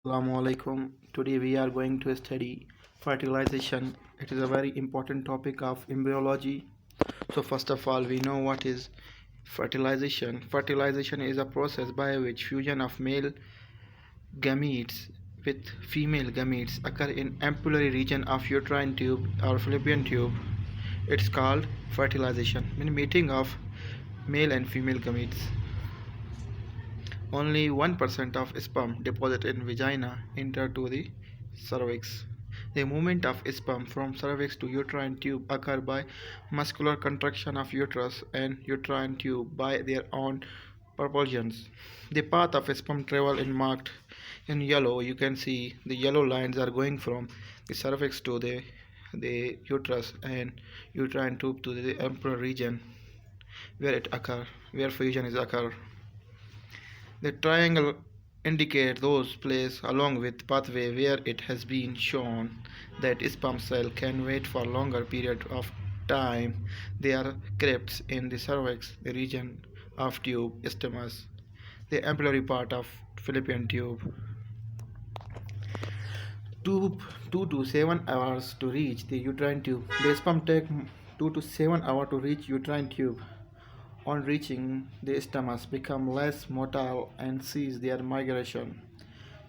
Assalamu alaikum. Today we are going to study fertilization. It is a very important topic of embryology. So first of all, we know what is fertilization. Fertilization is a process by which fusion of male gametes with female gametes occur in ampullary region of uterine tube or fallopian tube. It's called fertilization, meaning meeting of male and female gametes. Only 1% of sperm deposited in vagina enter to the cervix. The movement of sperm from cervix to uterine tube occur by muscular contraction of uterus and uterine tube by their own propulsions. The path of sperm travel in marked in yellow. You can see the yellow lines are going from the cervix to the uterus and uterine tube to the ampullary region where fusion is occur. The triangle indicates those places along with pathway where it has been shown that sperm cell can wait for longer period of time. They are crypts in the cervix, the region of tube, isthmus, the ampullary part of fallopian tube. 2 to 7 hours to reach the uterine tube. The sperm take 2 to 7 hours to reach uterine tube. On reaching the isthmus, become less motile and cease their migration.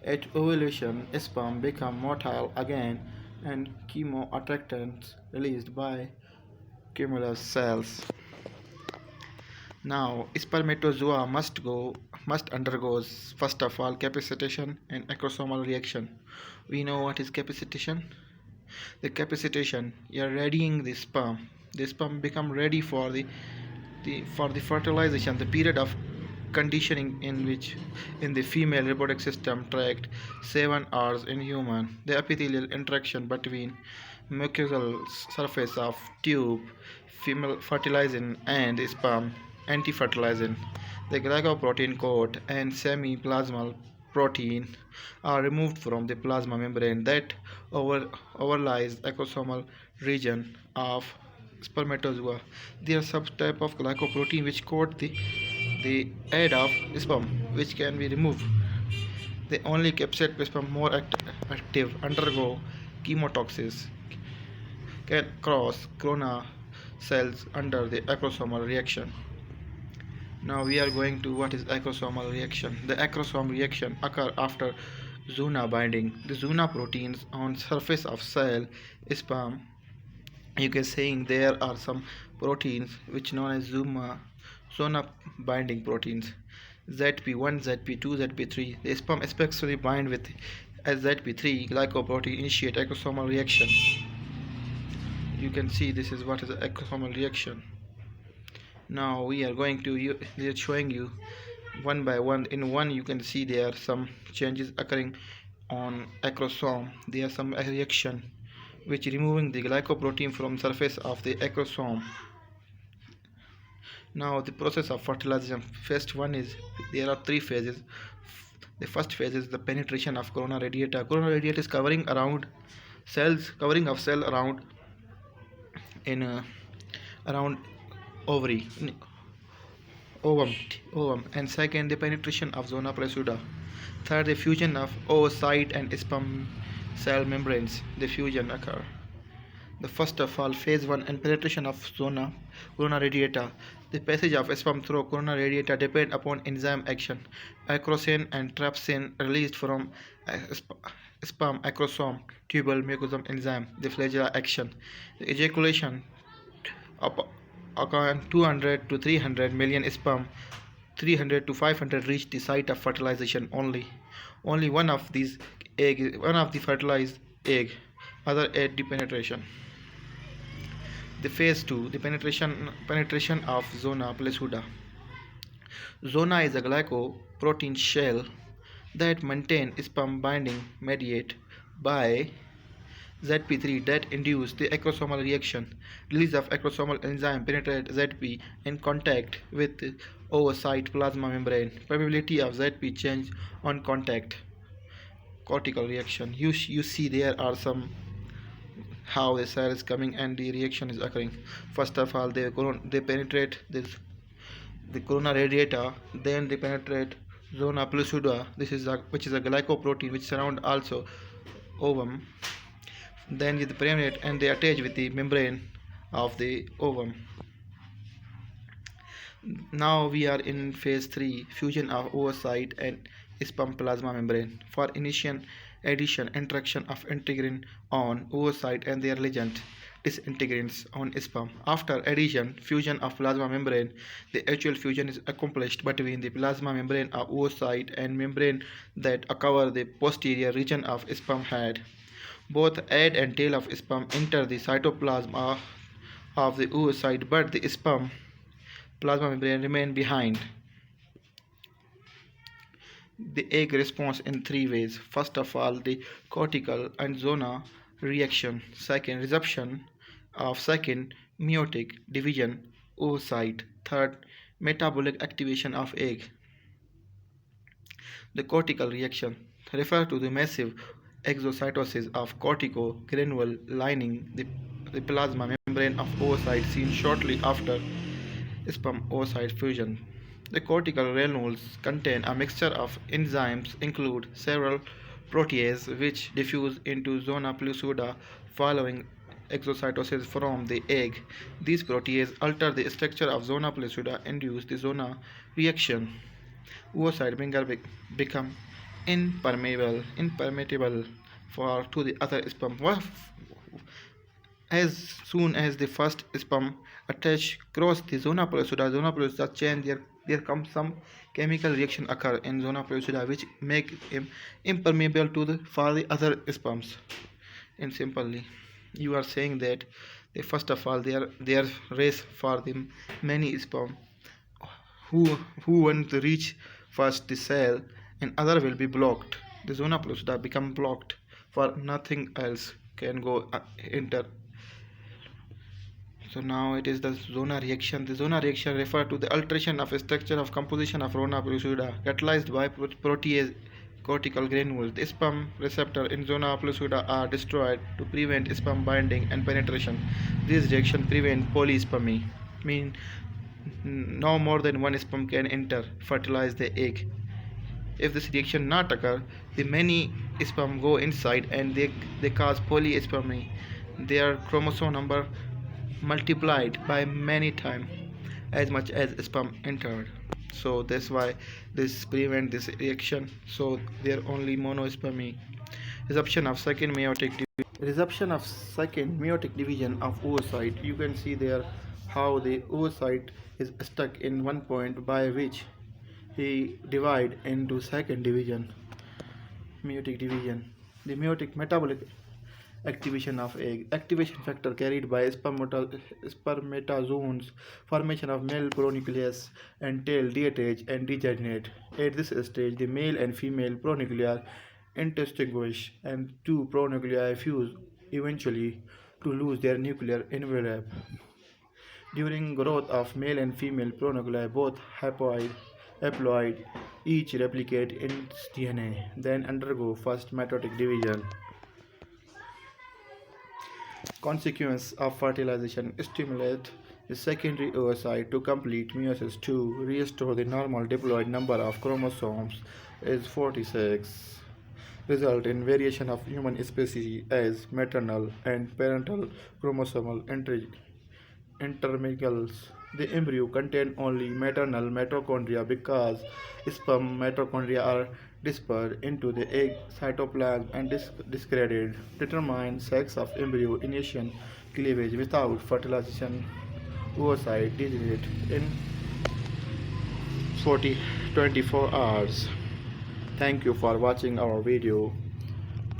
At ovulation, sperm become motile again and chemoattractants released by cumulus cells. Now, spermatozoa must undergoes first of all capacitation and acrosomal reaction. We know what is capacitation. The capacitation, you are readying the sperm. The sperm become ready for the fertilization, the period of conditioning in the female reproductive system tract 7 hours in human. The epithelial interaction between mucosal surface of tube, female fertilizing and sperm anti-fertilizing. The glycoprotein coat and semi-plasmal protein are removed from the plasma membrane that overlies acrosomal region of spermatozoa. They are subtype of glycoprotein which coat the head of sperm, which can be removed. The only capsate sperm more active undergo chemotoxis can cross corona cells under the acrosomal reaction. Now we are going to what is acrosomal reaction. The acrosome reaction occur after ZONA binding. The ZONA proteins on surface of cell sperm, you can saying there are some proteins which known as zona binding proteins, ZP1, ZP2, ZP3. The sperm especially bind with as ZP3 glycoprotein initiate acrosomal reaction. You can see this is what is the acrosomal reaction. Now we are going to they are showing you one by one. In one you can see there are some changes occurring on acrosome. There are some reaction which removing the glycoprotein from surface of the acrosome. Now the process of fertilization. First one is there are 3 phases. The first phase is the penetration of corona radiata. Corona radiata is covering of cell around around ovary, ovum, and second the penetration of zona pellucida. Third, the fusion of oocyte and sperm cell membranes. The fusion occur. The first of all, phase 1 and penetration of zona corona radiata. The passage of sperm through corona radiata depend upon enzyme action. Acrosine and trypsin released from sperm acrosome tubal mucosum enzyme. The flagella action. The ejaculation upon 200 to 300 million sperm, 300 to 500 reach the site of fertilization only one of these one of the fertilized egg, other at the penetration. The phase 2, the penetration of zona pellucida. Zona is a glycoprotein shell that maintain sperm binding mediate by ZP3 that induce the acrosomal reaction. Release of acrosomal enzyme penetrate ZP in contact with oocyte plasma membrane. Probability of ZP change on contact. Cortical reaction. You see there are some how the cell is coming and the reaction is occurring. First of all, they penetrate the corona radiata, then they penetrate zona pellucida, which is a glycoprotein which surround also ovum. Then the permeate and they attach with the membrane of the ovum. Now we are in phase 3, fusion of oocyte and sperm plasma membrane. For initial addition, interaction of integrin on oocyte and their ligand disintegrants on sperm. After addition, fusion of plasma membrane, the actual fusion is accomplished between the plasma membrane of oocyte and membrane that cover the posterior region of sperm head. Both head and tail of sperm enter the cytoplasm of the oocyte, but the sperm plasma membrane remain behind. The egg responds in three ways. First of all, the cortical and zona reaction. Second, resorption of second, meiotic division oocyte. Third, metabolic activation of egg. The cortical reaction refers to the massive exocytosis of corticogranule lining the plasma membrane of oocyte seen shortly after sperm oocyte fusion. The cortical granules contain a mixture of enzymes include several proteases which diffuse into zona pellucida following exocytosis from the egg. These proteases alter the structure of zona pellucida, induce the zona reaction. Oocyte become impermeable to the other sperm. As soon as the first sperm attach cross the zona pellucida change there comes some chemical reaction occur in zona pellucida which make him impermeable to for the other sperms. And simply, you are saying that first of all their race for the many sperm who want to reach first the cell and other will be blocked. The zona pellucida become blocked for nothing else can go enter. So now it is the zona reaction. The zona reaction refers to the alteration of structure of composition of zona pellucida catalyzed by protease cortical granules. The sperm receptor in zona pellucida are destroyed to prevent sperm binding and penetration. This reaction prevents polyspermy, mean no more than one sperm can enter fertilize the egg. If this reaction not occur, the many sperm go inside and they cause polyspermy. Their chromosome number multiplied by many times as much as sperm entered. So that's why this prevent this reaction. So there only monospermy. Resorption of second meiotic division of oocyte. You can see there how the oocyte is stuck in one point by which he divide into second division, meiotic division. The meiotic metabolic activation of egg. Activation factor carried by spermatozoans, formation of male pronucleus and tail detach and degenerate. At this stage, the male and female pronuclei indistinguish and two pronuclei fuse eventually to lose their nuclear envelope. During growth of male and female pronuclei, both haploid, each replicate in its DNA, then undergo first mitotic division. Consequence of fertilization stimulate the secondary oocyte to complete meiosis to restore the normal diploid number of chromosomes is 46. Result in variation of human species as maternal and parental chromosomal intermingles. The embryo contain only maternal mitochondria because sperm mitochondria are dispersed into the egg cytoplasm and discarded. Determine sex of embryo initial cleavage without fertilization. Oocyte degenerate in 24 hours. Thank you for watching our video.